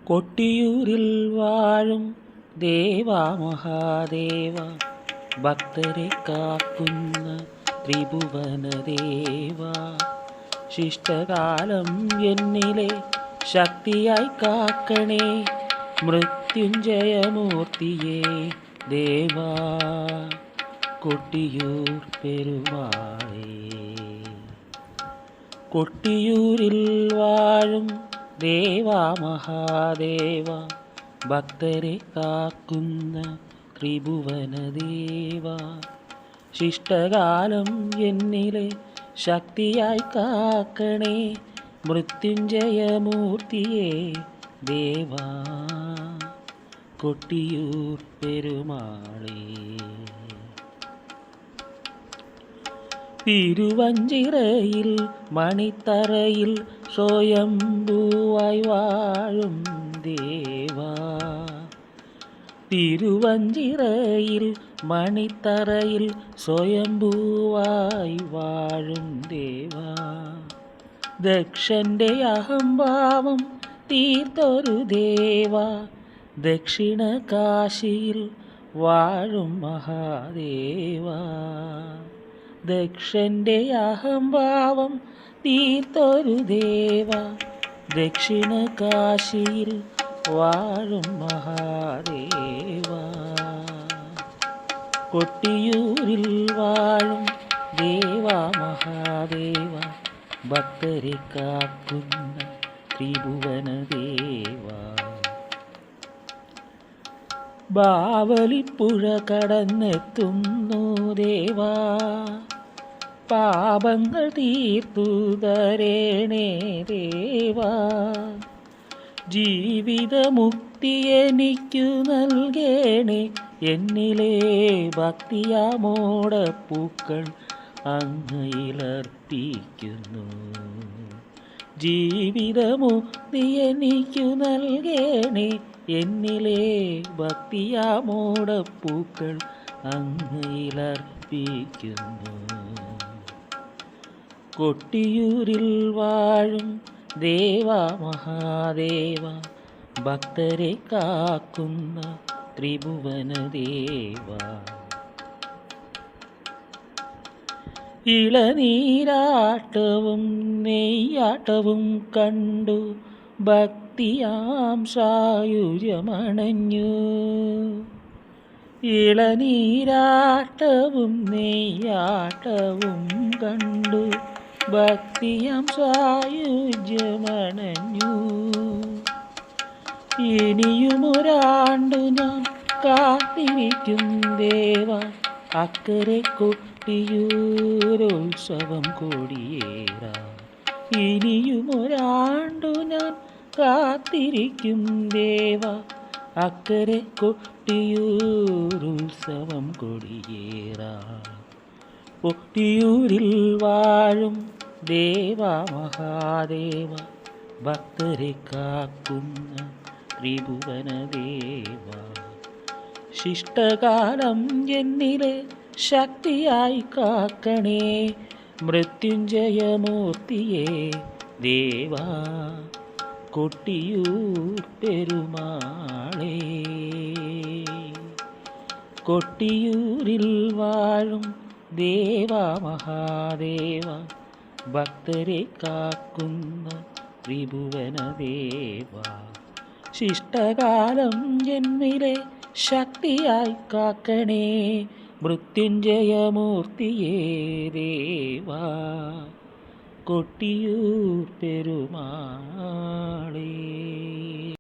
കൊട്ടിയൂരിൽ വാഴും ദേവാ മഹാദേവ, ഭക്തരെ കാക്കുന്ന ത്രിഭുവന ദേവ, ശിഷ്ടകാലം എന്നിലെ ശക്തിയായി കാക്കണേ, മൃത്യുഞ്ജയമൂർത്തിയേ ദേവാ, കൊട്ടിയൂർ പെരുമാളേ. കൊട്ടിയൂരിൽ വാഴും ദേവാ മഹാദേവ, ഭക്തരെ കാക്കുന്ന ത്രിഭുവന ദേവ, ശിഷ്ടകാലം എന്നിലെ ശക്തിയായി കാക്കണേ, മൃത്യുഞ്ജയമൂർത്തിയേ ദേവാ, കൊട്ടിയൂർ പെരുമാളേ. തിരുവഞ്ചിറയിൽ മണിത്തറയിൽ സ്വയംഭൂവായി വാഴും ദേവാ, തിരുവഞ്ചിറയിൽ മണിത്തറയിൽ സ്വയംഭൂവായി വാഴും ദേവാ, ദക്ഷൻ്റെ അഹംഭാവം തീർത്തൊരു ദേവാ, ദക്ഷിണ കാശിയിൽ വാഴും മഹാദേവാ, ദക്ഷൻ്റെ അഹംഭാവം തീർത്തൊരു ദേവ, ദക്ഷിണ കാശിയിൽ വാഴും മഹാദേവ, കൊട്ടിയൂരിൽ വാഴും ദേവാ മഹാദേവ, ഭക്തരെ കാക്കുന്ന ത്രിഭുവന ദേവ. ബാവലിപ്പുഴ കടന്നെത്തുന്നു ദേവാ, പാപങ്ങൾ തീർത്തു തരേണേ ദേവാ, ജീവിതമുക്തി എനിക്കു നൽകേണേ, എന്നിലെ ഭക്തിയാമോടപ്പൂക്കൾ അങ്ങയിലർപ്പിക്കുന്നു, ജീവിതമുക്തി എനിക്കു നൽകേണേ, എന്നിലെ ഭക്തിയാമോടപ്പൂക്കൾ അങ്ങയിലർപ്പിക്കുന്നു. കൊട്ടിയൂരിൽ വാഴും ദേവാ മഹാദേവ, ഭക്തരെ കാക്കുന്ന ത്രിഭുവന ദേവ, ഇളനീരാട്ടവും നെയ്യാട്ടവും കണ്ടു ഭക്തിയാം സായുജ്യമണഞ്ഞു, ഇളനീരാട്ടവും നെയ്യാട്ടവും കണ്ടു ഭക്തിയാം സായുജ്യമണഞ്ഞു, ഇനിയുമൊരാണ്ടു ഞാൻ കാത്തിരിക്കും ദേവ, അക്കരെ കൊട്ടിയൂരുത്സവം കൊടിയേറാൻ, ഇനിയുമൊരാണ്ടു ഞാൻ കാത്തിരിക്കും ദേവ, അക്കരെ കൊട്ടിയൂരുത്സവം കൊടിയേറാൻ. കൊട്ടിയൂരിൽ വാഴും ദേവാ മഹാദേവ, ഭക്തരെ കാക്കുന്ന ത്രിഭുവന ദേവ, ശിഷ്ടകാലം എന്നിലെ ശക്തിയായി കാക്കണേ, മൃത്യുഞ്ജയമൂർത്തിയേ ദേവാ, കൊട്ടിയൂർ പെരുമാളേ. കൊട്ടിയൂരിൽ വാഴും ദേവാ മഹാദേവ, ഭക്തരെ കാക്കുന്ന ത്രിഭുവന ദേവ, ശിഷ്ടകാലം എന്നിലെ ശക്തിയായി കാക്കണേ, മൃത്യുഞ്ജയമൂർത്തിയേ ദേവാ, കൊട്ടിയൂർ പെരുമാളേ.